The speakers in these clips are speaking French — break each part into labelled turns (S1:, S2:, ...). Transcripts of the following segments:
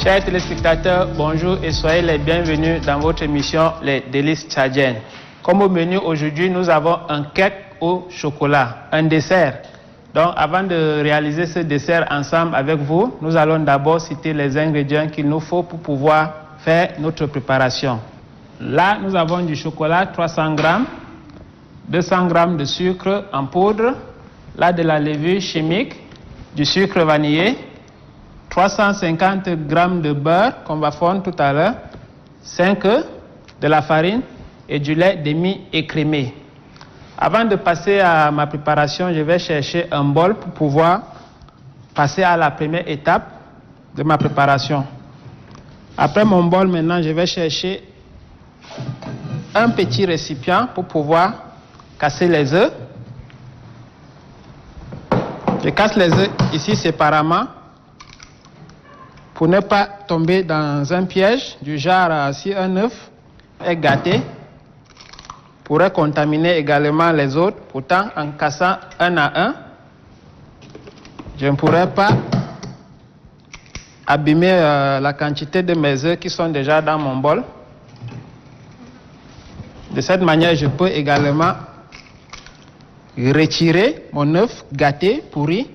S1: Chers téléspectateurs, bonjour et soyez les bienvenus dans votre émission Les Délices Tchadiennes. Comme au menu aujourd'hui, nous avons un cake au chocolat, un dessert. Donc avant de réaliser ce dessert ensemble avec vous, nous allons d'abord citer les ingrédients qu'il nous faut pour pouvoir faire notre préparation. Là, nous avons du chocolat 300 g, 200 g de sucre en poudre, là de la levure chimique, du sucre vanillé, 350 g de beurre qu'on va fondre tout à l'heure, 5 œufs, de la farine et du lait demi-écrémé. Avant de passer à ma préparation, je vais chercher un bol pour pouvoir passer à la première étape de ma préparation. Après mon bol, maintenant, je vais chercher un petit récipient pour pouvoir casser les œufs. Je casse les œufs ici séparément pour ne pas tomber dans un piège du genre si un œuf est gâté, pourrait contaminer également les autres. Pourtant, en cassant un à un, je ne pourrais pas abîmer la quantité de mes œufs qui sont déjà dans mon bol. De cette manière, je peux également retirer mon œuf gâté, pourri,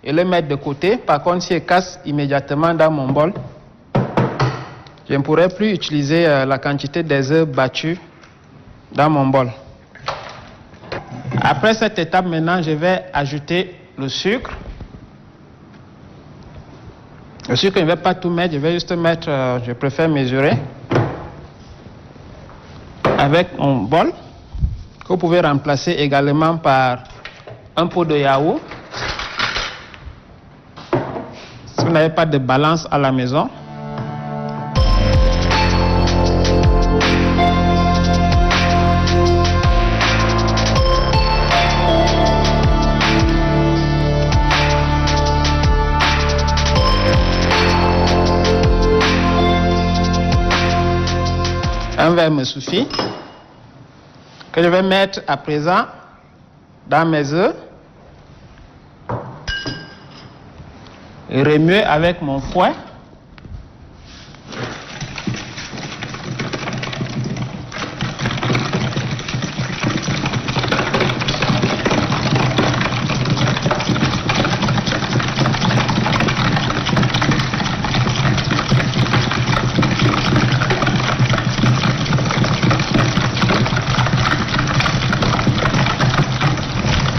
S1: et le mettre de côté. Par contre, si je casse immédiatement dans mon bol, je ne pourrai plus utiliser la quantité des œufs battus dans mon bol. Après cette étape, maintenant, je vais ajouter le sucre. Le sucre, je ne vais pas tout mettre, je vais juste mettre, je préfère mesurer, avec mon bol, que vous pouvez remplacer également par un pot de yaourt. Si vous n'avez pas de balance à la maison. Un verre me suffit, que je vais mettre à présent dans mes œufs et remuer avec mon fouet.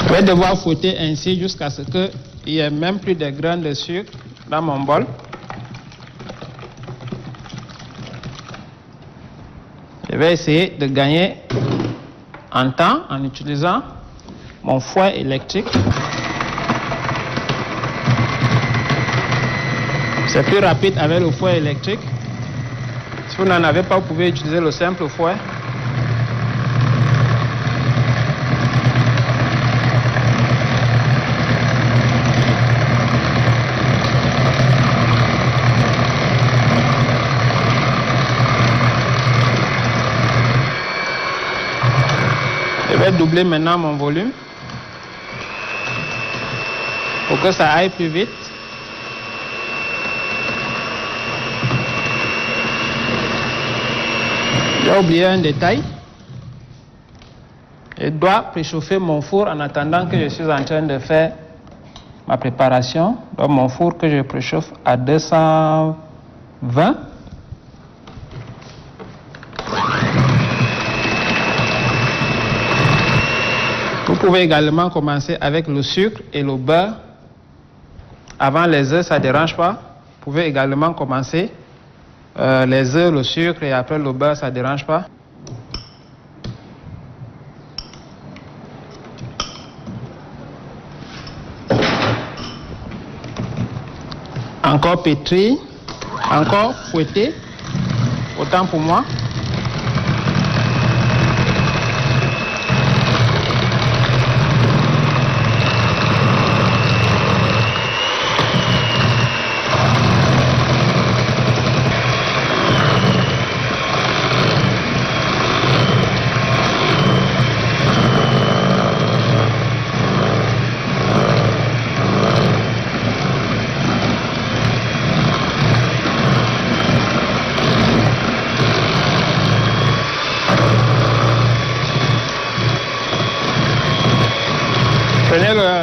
S1: Je vais devoir fouetter ainsi jusqu'à ce qu'il n'y ait même plus de grains de sucre dans mon bol. Je vais essayer de gagner en temps en utilisant mon fouet électrique. C'est plus rapide avec le fouet électrique. Si vous n'en avez pas, vous pouvez utiliser le simple fouet. Je vais doubler maintenant mon volume pour que ça aille plus vite. J'ai oublié un détail. Je dois préchauffer mon four en attendant que je suis en train de faire ma préparation. Donc mon four que je préchauffe à 220. Vous pouvez également commencer avec le sucre et le beurre. Avant les œufs, ça ne dérange pas. Vous pouvez également commencer les œufs, le sucre et après le beurre, ça ne dérange pas. Encore pétri, encore fouetté, autant pour moi.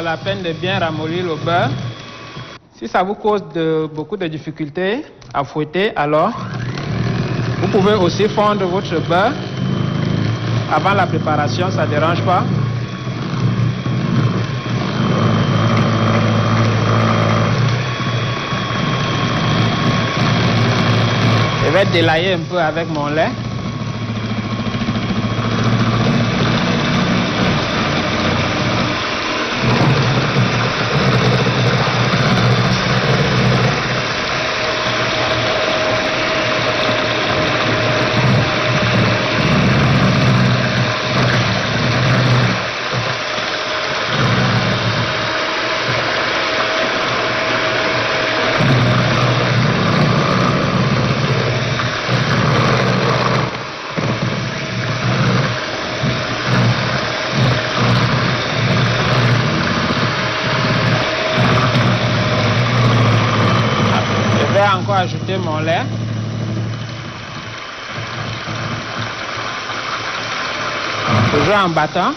S1: la peine de bien ramollir le beurre. Si ça vous cause beaucoup de difficultés à fouetter, alors vous pouvez aussi fondre votre beurre avant la préparation, ça ne dérange pas. Je vais délayer un peu avec mon lait. Encore ajouter mon lait. Toujours en battant.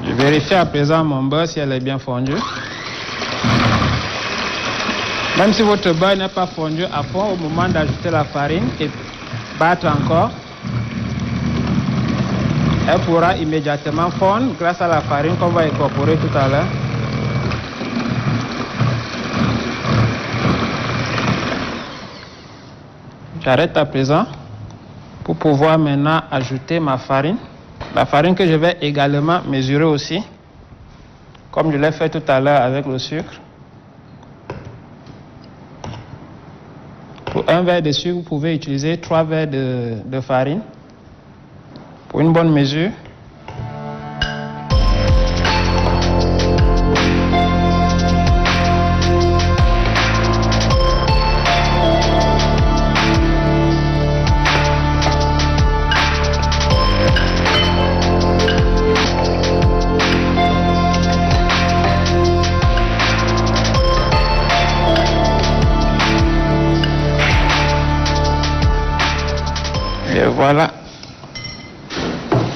S1: Je vérifie à présent mon beurre si elle est bien fondue. Même si votre beurre n'est pas fondu à fond, au moment d'ajouter la farine et battre encore, elle pourra immédiatement fondre grâce à la farine qu'on va incorporer tout à l'heure. J'arrête à présent pour pouvoir maintenant ajouter ma farine. La farine que je vais également mesurer aussi, comme je l'ai fait tout à l'heure avec le sucre. Pour un verre de sucre, vous pouvez utiliser 3 verres de farine pour une bonne mesure. Et voilà,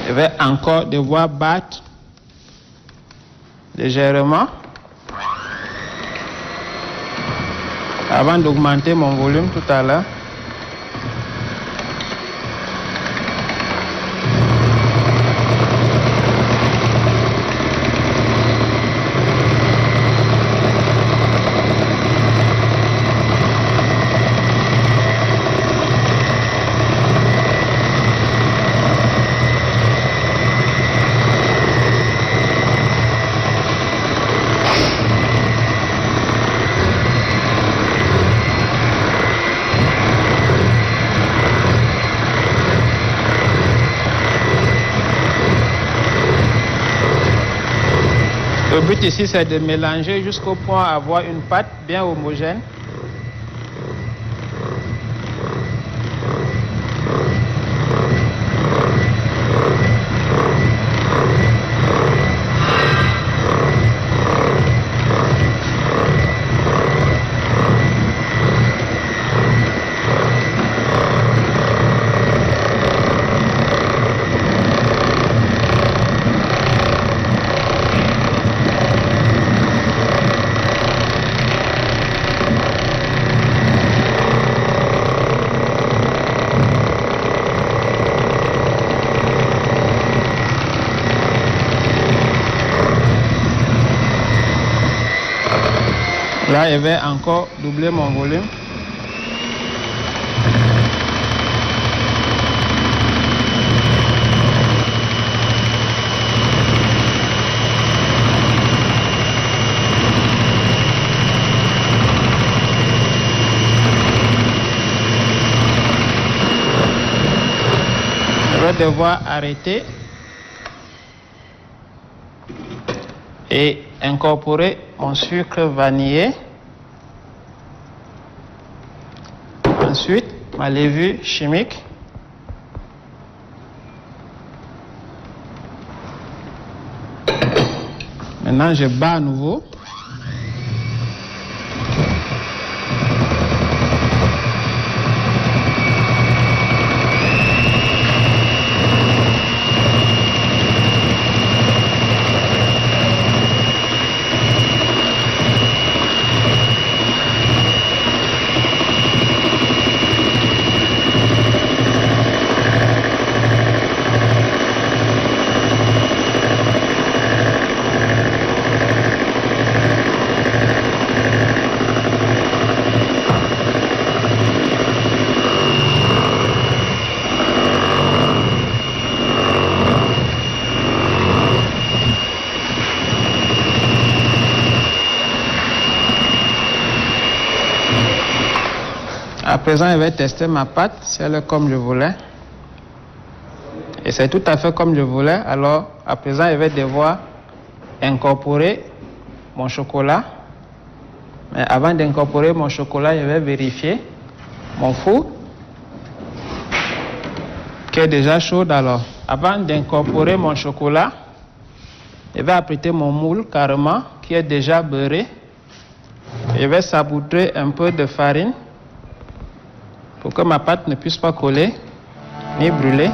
S1: je vais encore devoir battre légèrement avant d'augmenter mon volume tout à l'heure. Le but ici, c'est de mélanger jusqu'au point d'avoir une pâte bien homogène. Là, je vais encore doubler mon volume. Je vais devoir arrêter et incorporer mon sucre vanillé. Ensuite, ma levure chimique. Maintenant, je bats à nouveau. À présent, je vais tester ma pâte, si elle est comme je voulais. Et c'est tout à fait comme je voulais. Alors, à présent, je vais devoir incorporer mon chocolat. Mais avant d'incorporer mon chocolat, je vais vérifier mon four qui est déjà chaud. Alors, avant d'incorporer mon chocolat, je vais apprêter mon moule carrément qui est déjà beurré. Je vais saupoudrer un peu de farine pour que ma pâte ne puisse pas coller ni brûler.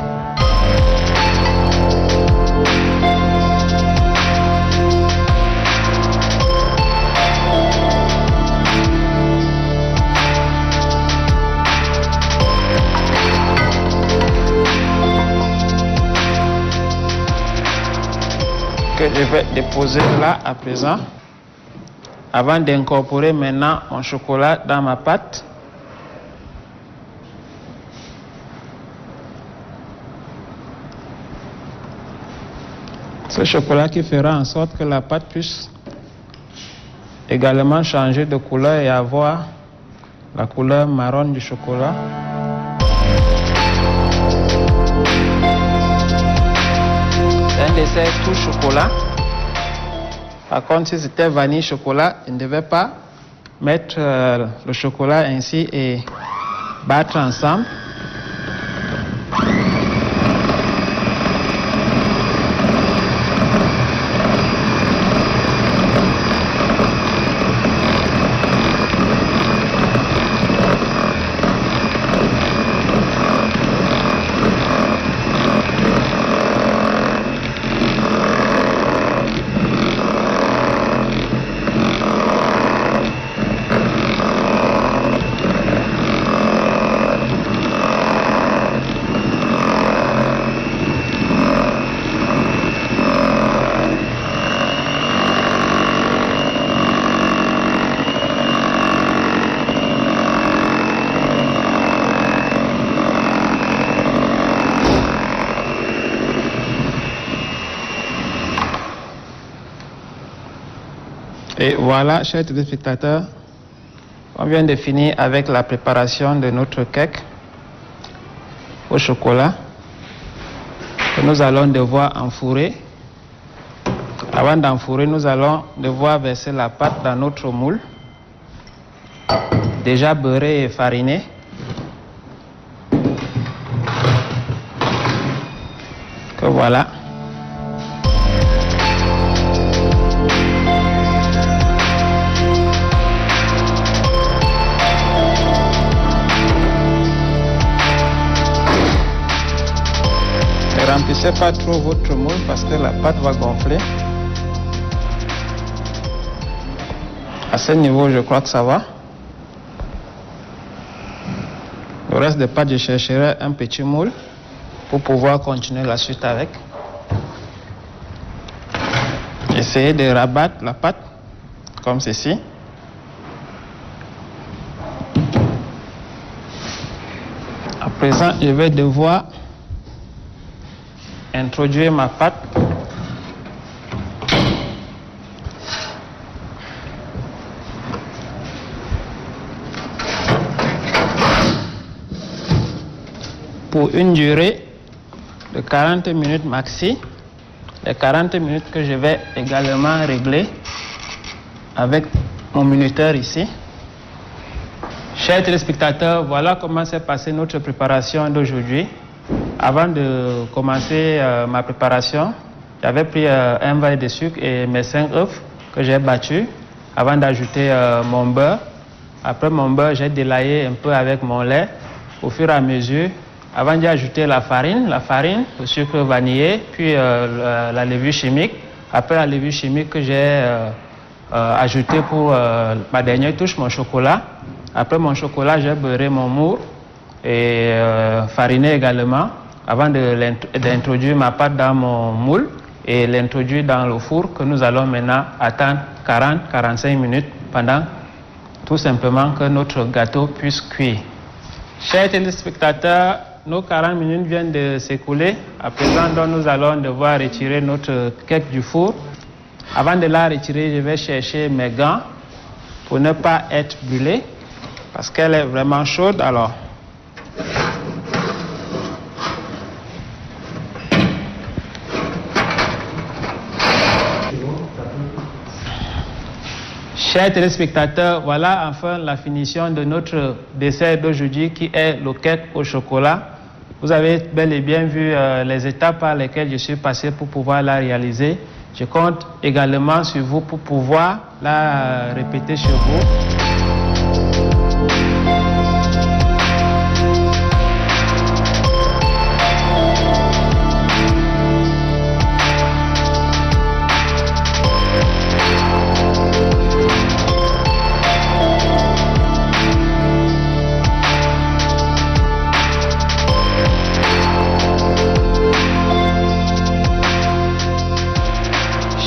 S1: Que je vais déposer là à présent avant d'incorporer maintenant mon chocolat dans ma pâte. Ce chocolat qui fera en sorte que la pâte puisse également changer de couleur et avoir la couleur marron du chocolat. C'est un dessert tout chocolat. Par contre, si c'était vanille chocolat, je ne devais pas mettre le chocolat ainsi et battre ensemble. Et voilà, chers téléspectateurs, on vient de finir avec la préparation de notre cake au chocolat que nous allons devoir enfourrer. Avant d'enfourrer, nous allons devoir verser la pâte dans notre moule, déjà beurré et fariné. Que voilà. Ne remplissez pas trop votre moule parce que la pâte va gonfler. À ce niveau, je crois que ça va. Le reste des pâtes, je chercherai un petit moule pour pouvoir continuer la suite avec. Essayez de rabattre la pâte comme ceci. À présent, je vais devoir introduire ma pâte pour une durée de 40 minutes maxi. Les 40 minutes que je vais également régler avec mon minuteur ici. Chers téléspectateurs, voilà comment s'est passée notre préparation d'aujourd'hui. Avant de commencer ma préparation, J'avais pris un verre de sucre et mes 5 œufs que j'ai battus avant d'ajouter mon beurre. Après mon beurre, j'ai délayé un peu avec mon lait au fur et à mesure. Avant d'y ajouter la farine, le sucre vanillé, puis la levure chimique. Après la levure chimique que j'ai ajouté pour ma dernière touche, mon chocolat. Après mon chocolat, j'ai beurré mon moule et fariné également avant d'introduire ma pâte dans mon moule et l'introduire dans le four que nous allons maintenant attendre 40-45 minutes pendant tout simplement que notre gâteau puisse cuire. Chers téléspectateurs, nos 40 minutes viennent de s'écouler. À présent, donc, nous allons devoir retirer notre cake du four. Avant de la retirer, je vais chercher mes gants pour ne pas être brûlée parce qu'elle est vraiment chaude. Alors, chers téléspectateurs, voilà enfin la finition de notre dessert d'aujourd'hui qui est le cake au chocolat. Vous avez bel et bien vu les étapes par lesquelles je suis passé pour pouvoir la réaliser. Je compte également sur vous pour pouvoir la répéter chez vous.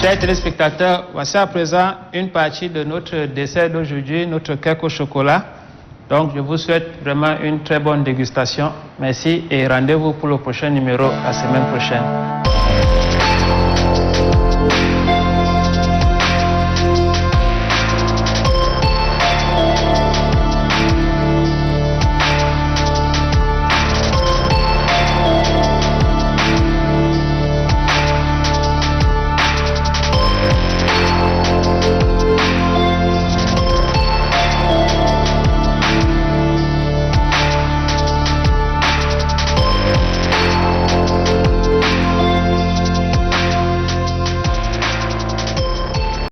S1: Chers téléspectateurs, voici à présent une partie de notre dessert d'aujourd'hui, notre cake au chocolat. Donc, je vous souhaite vraiment une très bonne dégustation. Merci et rendez-vous pour le prochain numéro la semaine prochaine.